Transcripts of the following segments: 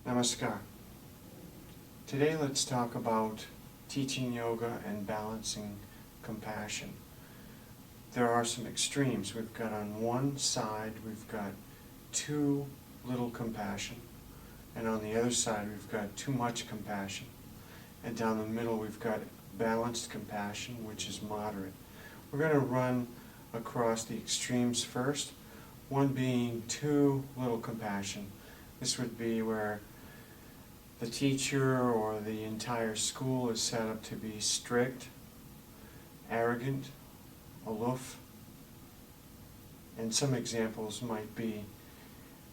Namaskar. Today let's talk about teaching yoga and balancing compassion. There are some extremes. We've got on one side, we've got too little compassion, and on the other side we've got too much compassion. And down the middle we've got balanced compassion, which is moderate. We're going to run across the extremes first, one being too little compassion. This would be where the teacher or the entire school is set up to be strict, arrogant, aloof. And some examples might be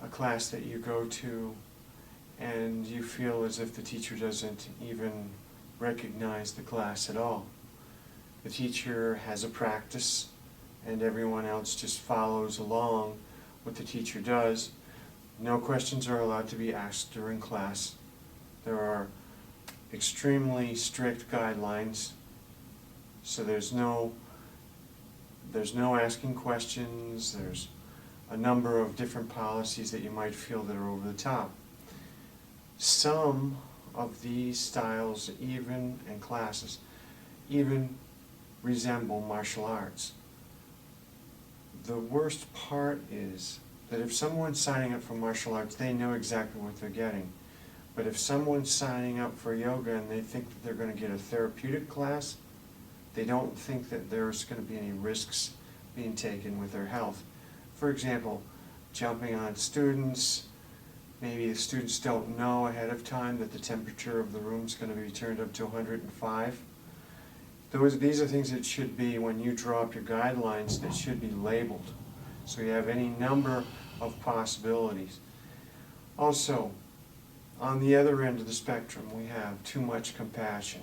a class that you go to and you feel as if the teacher doesn't even recognize the class at all. The teacher has a practice and everyone else just follows along what the teacher does. No questions are allowed to be asked during class. There are extremely strict guidelines, so there's no asking questions. There's a number of different policies that you might feel that are over the top. Some of these styles and classes even resemble martial arts. The worst part is that if someone's signing up for martial arts, they know exactly what they're getting. But if someone's signing up for yoga and they think that they're going to get a therapeutic class, they don't think that there's going to be any risks being taken with their health. For example, jumping on students. Maybe the students don't know ahead of time that the temperature of the room is going to be turned up to 105. These are things that should be, when you draw up your guidelines, that should be labeled. So you have any number of possibilities. Also, on the other end of the spectrum, we have too much compassion.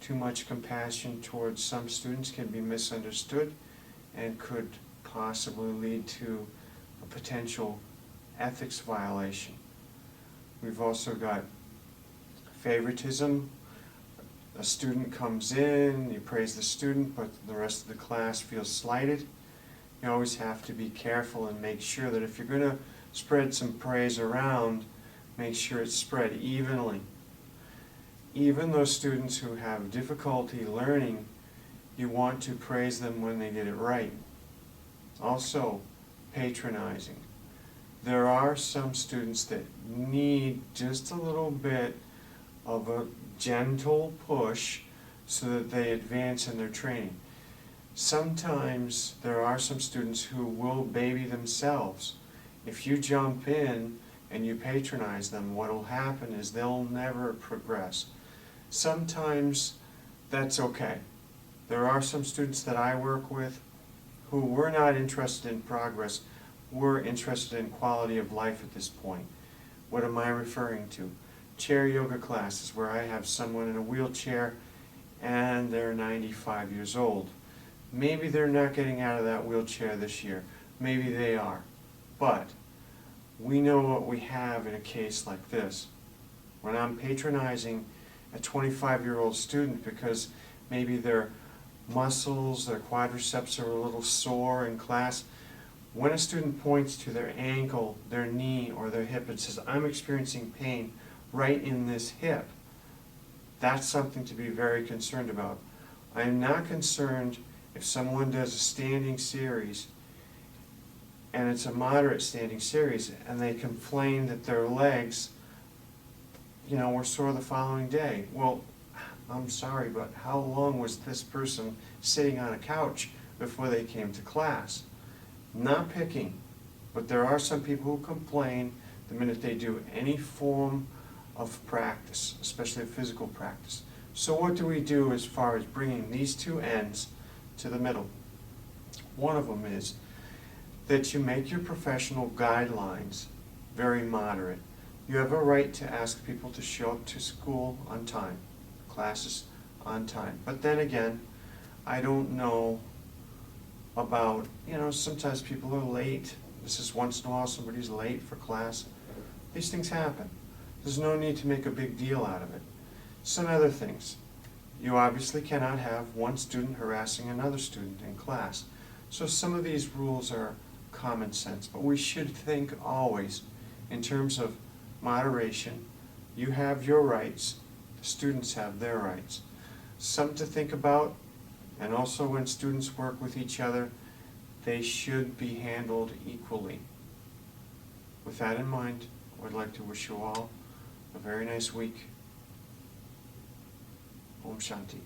Too much compassion towards some students can be misunderstood and could possibly lead to a potential ethics violation. We've also got favoritism. A student comes in, you praise the student, but the rest of the class feels slighted. You always have to be careful and make sure that if you're going to spread some praise around, make sure it's spread evenly. Even those students who have difficulty learning, you want to praise them when they get it right. Also, patronizing. There are some students that need just a little bit of a gentle push so that they advance in their training. Sometimes there are some students who will baby themselves. If you jump in and you patronize them, what will happen is they'll never progress. Sometimes that's okay. There are some students that I work with who were not interested in progress, we're interested in quality of life at this point. What am I referring to? Chair yoga classes where I have someone in a wheelchair and they're 95 years old. Maybe they're not getting out of that wheelchair this year. Maybe they are. But we know what we have in a case like this. When I'm patronizing a 25-year-old student because maybe their muscles, their quadriceps are a little sore in class, when a student points to their ankle, their knee, or their hip and says, "I'm experiencing pain right in this hip," that's something to be very concerned about. I am not concerned if someone does a standing series and it's a moderate standing series and they complain that their legs, were sore the following day. Well, I'm sorry, but how long was this person sitting on a couch before they came to class? Not picking, but there are some people who complain the minute they do any form of practice, especially a physical practice. So what do we do as far as bringing these two ends to the middle? One of them is that you make your professional guidelines very moderate. You have a right to ask people to show up to school on time, classes on time. But then again, I don't know about, sometimes people are late. This is once in a while somebody's late for class. These things happen. There's no need to make a big deal out of it. Some other things. You obviously cannot have one student harassing another student in class. So some of these rules are common sense, but we should think always in terms of moderation, You have your rights, the students have their rights. Something to think about, and also when students work with each other, they should be handled equally. With that in mind, I would like to wish you all a very nice week. Om Shanti.